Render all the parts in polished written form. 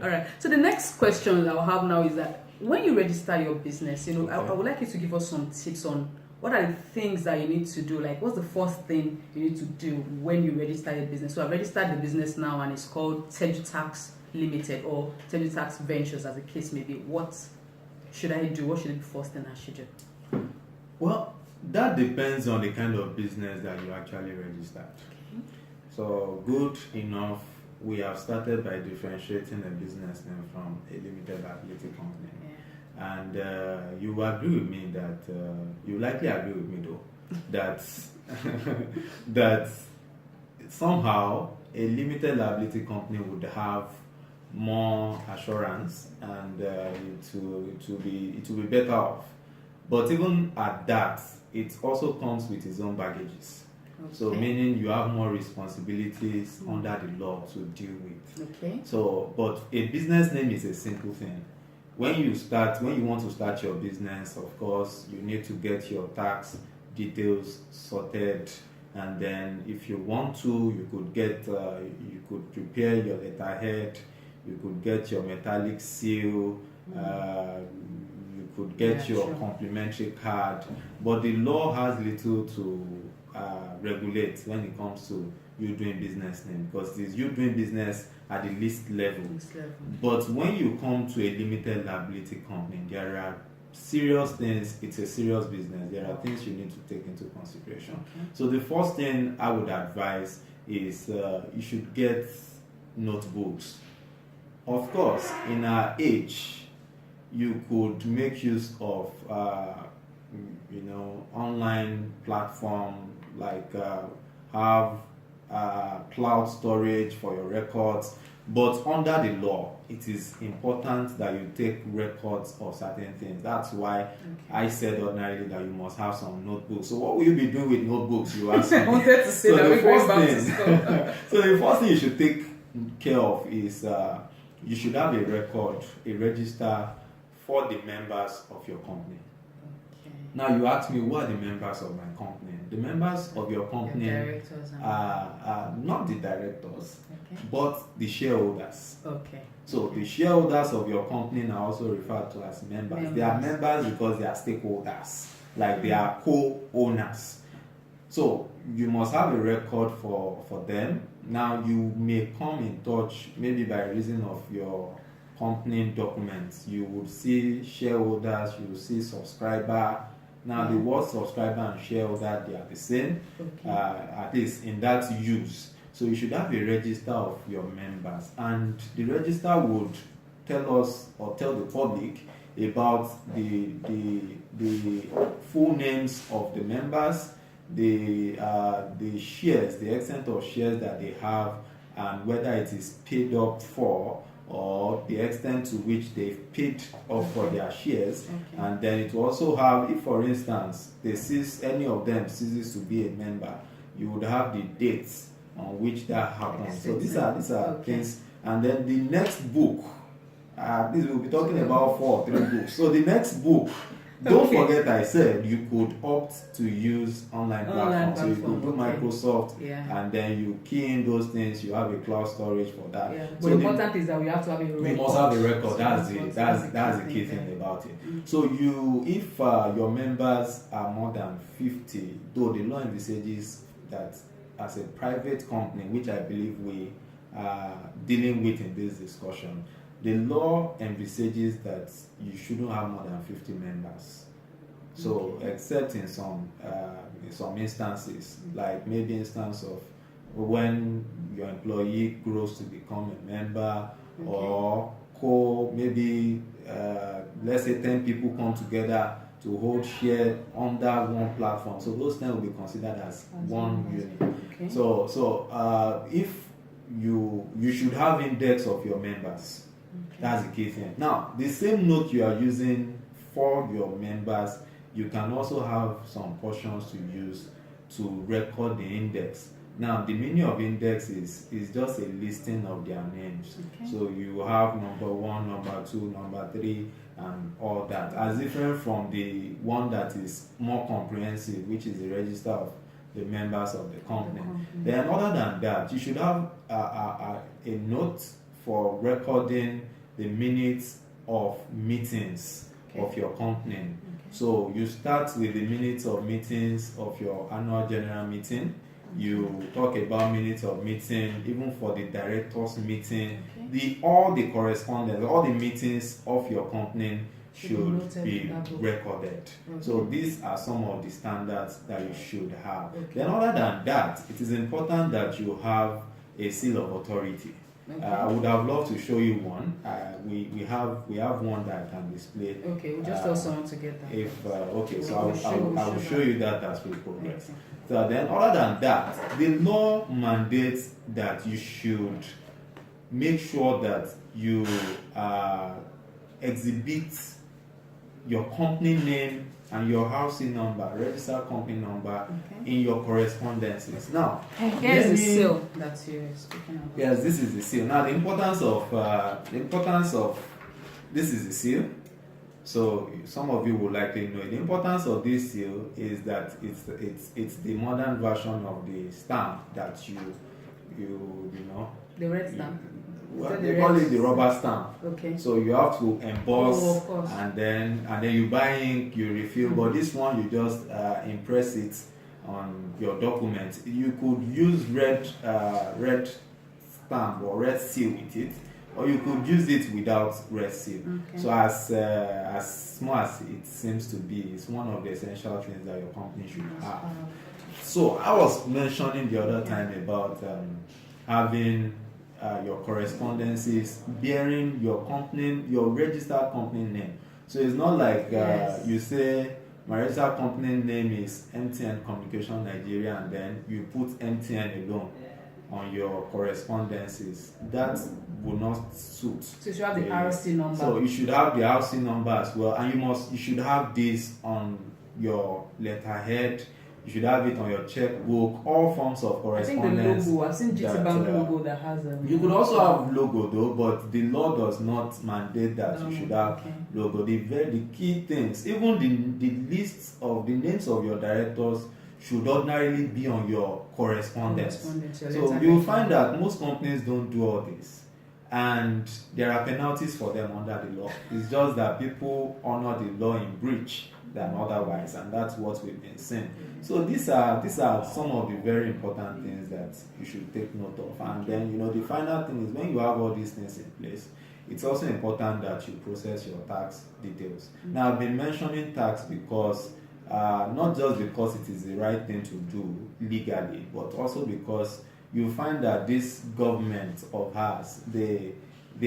All right. So the next question I'll have now is that when you register your business, I would like you to give us some tips on what are the things that you need to do. Like, what's the first thing you need to do when you register your business? So I've registered the business now, and it's called Tejutax Limited or Tejutax Ventures, as the case may be. What should I do? What should be the first thing I should do? Well, that depends on the kind of business that you actually registered. Okay. So, good enough, we have started by differentiating a business name from a limited liability company. Yeah. And you agree with me that, you likely agree with me though, that, that somehow a limited liability company would have more assurance and it will be better off. But even at that, it also comes with its own baggages. Okay. So meaning you have more responsibilities under the law to deal with. Okay. So, but a business name is a simple thing. When you want to start your business, of course, you need to get your tax details sorted, and then if you want to, you could prepare your letterhead, you could get your metallic seal, you could get your complimentary card, but the law has little to regulate when it comes to you doing business name, because it is you doing business at the least level. But when you come to a limited liability company, there are serious things. It's a serious business. There are things you need to take into consideration. Okay. So the first thing I would advise is you should get notebooks. Of course, in our age, you could make use of online platform like have cloud storage for your records, but under the law it is important that you take records of certain things. That's why I said ordinarily that you must have some notebooks. So what will you be doing with notebooks, you ask me? I wanted to say so the first thing you should take care of is you should have a record, a register for the members of your company. Now you ask me, who are the members of my company? The members of your company are not the directors, but the shareholders. Okay. So the shareholders of your company are also referred to as members. They are members because they are stakeholders, like they are co-owners. So you must have a record for them. Now you may come in touch, maybe by reason of your company documents. You would see shareholders, you will see subscriber. Now the word subscriber and shareholder, they are the same, at least in that use. So you should have a register of your members, and the register would tell us or tell the public about the full names of the members, the shares, the extent of shares that they have, and whether it is paid up for, or the extent to which they've paid up for their shares. And then it will also have, if for instance any of them ceases to be a member, you would have the dates on which that happens. So these are things. And then the next book, this we'll be talking about 4 or 3 books. So the next book, don't forget I said you could opt to use online platforms. So you could do Microsoft, and then you key in those things. You have a cloud storage for that. Yeah. So but important is that we have to have a record. You must have a record. That's the key thing about it. So if your members are more than 50, though the law envisages that as a private company, which I believe we are dealing with in this discussion, the law envisages that you shouldn't have more than 50 members. So, except in some instances, like maybe instance of when your employee grows to become a member, or maybe let's say 10 people come together to hold share under one platform. So those 10 will be considered as one unit. Okay. So if you should have index of your members. That's the key thing. Now, the same note you are using for your members, you can also have some portions to use to record the index. Now, the meaning of index is just a listing of their names. So you have number 1, number 2, number 3, and all that, as different from the one that is more comprehensive, which is the register of the members of the company. Then, other than that, you should have a note for recording the minutes of meetings of your company. Okay. So you start with the minutes of meetings of your annual general meeting. You talk about minutes of meeting, even for the directors meeting. All the correspondence, all the meetings of your company should be recorded. So these are some of the standards that you should have. Then other than that, it is important that you have a seal of authority. I would have loved to show you one. We have one that I can display. Okay, we'll just tell someone to get that. So I will show you that as we progress. So then, other than that, the law mandates that you should make sure that you exhibit your company name and your housing number, registered company number in your correspondences. Now, here's the seal that you're speaking about. Yes, this is the seal. Now, the importance of this is the seal. So some of you will likely know the importance of this seal is that it's the modern version of the stamp that you know. The red stamp. They call it the rubber stamp. Okay. So you have to emboss and then you buy ink, you refill. But this one you just impress it on your document. You could use red stamp or red seal with it, or you could use it without red seal. So as small as it seems to be, it's one of the essential things that your company should have. So I was mentioning the other time about having your correspondences bearing your company, your registered company name. So it's not like you say my registered company name is MTN Communication Nigeria and then you put MTN alone on your correspondences. That will not suit. So you should have the RC number. So you should have the RC number as well, and you should have this on your letterhead. You should have it on your checkbook, all forms of correspondence. I think the logo, I've seen GT Bank logo that has a... You could also have logo though, but the law does not mandate that you should have logo. The key things, even the lists of the names of your directors should ordinarily be on your correspondence. So you'll find that most companies don't do all this. And there are penalties for them under the law. It's just that people honor the law in breach than otherwise, and that's what we've been seeing. So these are some of the very important things that you should take note of. And then the final thing is when you have all these things in place, it's also important that you process your tax details. Now I've been mentioning tax because not just because it is the right thing to do legally, but also because you find that this government of ours, they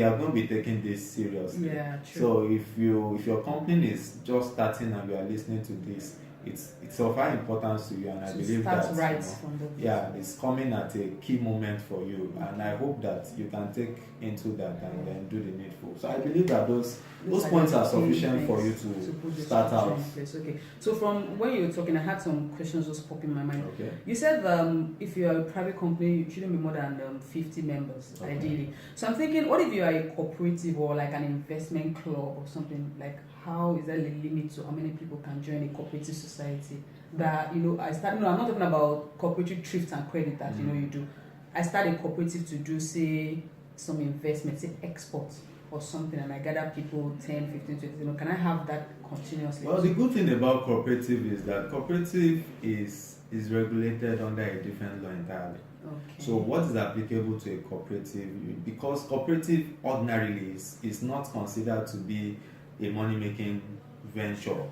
are going to be taking this seriously. Yeah, true. So if your company is just starting and you are listening to this, it's of high importance to you, and I believe that right from the it's coming at a key moment for you, and I hope that you can take into that and then do the needful. So I believe that those points are sufficient for you to start out. Okay. So from when you were talking, I had some questions just pop in my mind. Okay. You said if you are a private company, you shouldn't be more than 50 members, ideally. So I'm thinking, what if you are a cooperative or like an investment club or something? Like, how is there a limit to how many people can join a cooperative society? That I'm not talking about cooperative thrift and credit that you do. I start a cooperative to do, say, some investment, say export or something, and I gather people 10, 15, 20. Can I have that continuously? Well, the good thing about cooperative is that cooperative is regulated under a different law entirely. Okay. So what is applicable to a cooperative? Because cooperative ordinarily is not considered to be a money-making venture.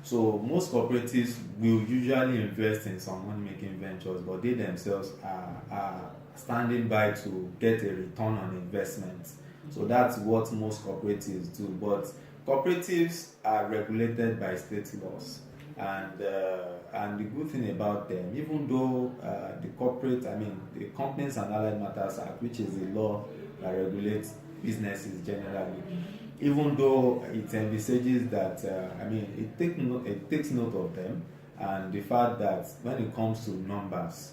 So most cooperatives will usually invest in some money-making ventures, but they themselves are standing by to get a return on investment. So that's what most cooperatives do. But cooperatives are regulated by state laws. And the good thing about them, even though the Companies and Allied Matters Act, which is the law that regulates businesses generally, even though it envisages that, it takes note of them, and the fact that when it comes to numbers,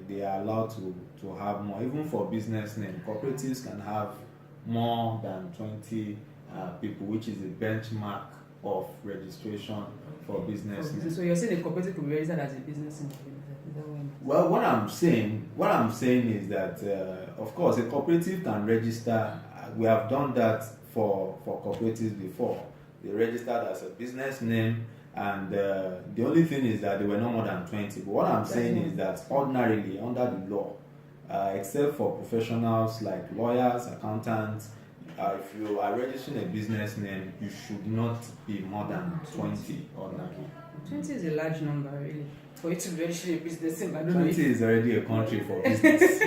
they are allowed to have more. Even for business name, cooperatives can have more than 20 people, which is a benchmark of registration for business. So you're saying a cooperative could be registered as a business name? Well, what I'm saying is that, of course, a cooperative can register we have done that for cooperatives before. They registered as a business name, and the only thing is that they were no more than 20. But what I'm saying is that ordinarily, under the law, except for professionals like lawyers, accountants, if you are registering a business name, you should not be more than 20 ordinarily. 20 is a large number, really. For you to register a business name, I don't 20 know. is already a country for business.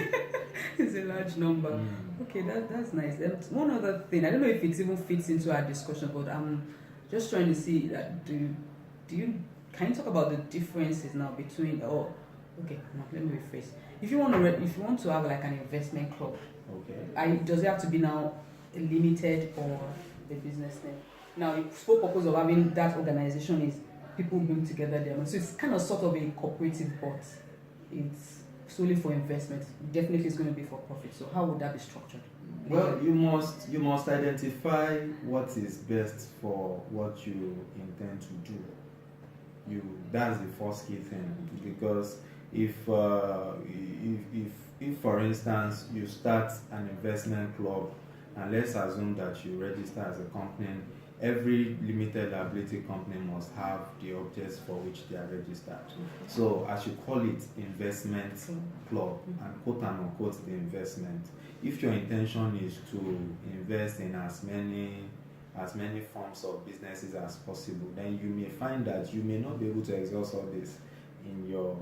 It's a large number. Okay, that's nice. Then one other thing, I don't know if it even fits into our discussion, but I'm just trying to see that can you talk about the differences now between okay, now let me rephrase. If you want to have like an investment club, okay, does it have to be now a limited or the business name? Now, the sole purpose of having that organization is people bring together their money. So it's kind of sort of a cooperative, but it's solely for investment. Definitely it's going to be for profit. So how would that be structured? Well, you must identify what is best for what you intend to do. That's the first key thing, because if for instance you start an investment club, and let's assume that you register as a company, every limited liability company must have the objects for which they are registered. So as you call it, investment club, and quote and unquote the investment, if your intention is to invest in as many forms of businesses as possible, then you may find that you may not be able to exhaust all this in your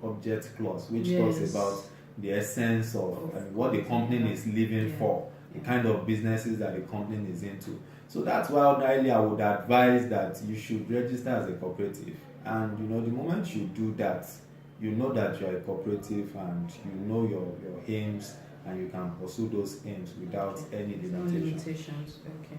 object clause, which talks about the essence of what the company is living for, the kind of businesses that the company is into. So that's why ordinarily I would advise that you should register as a cooperative. And the moment you do that, you know that you are a cooperative, and you know your aims, and you can pursue those aims without any limitations. Okay.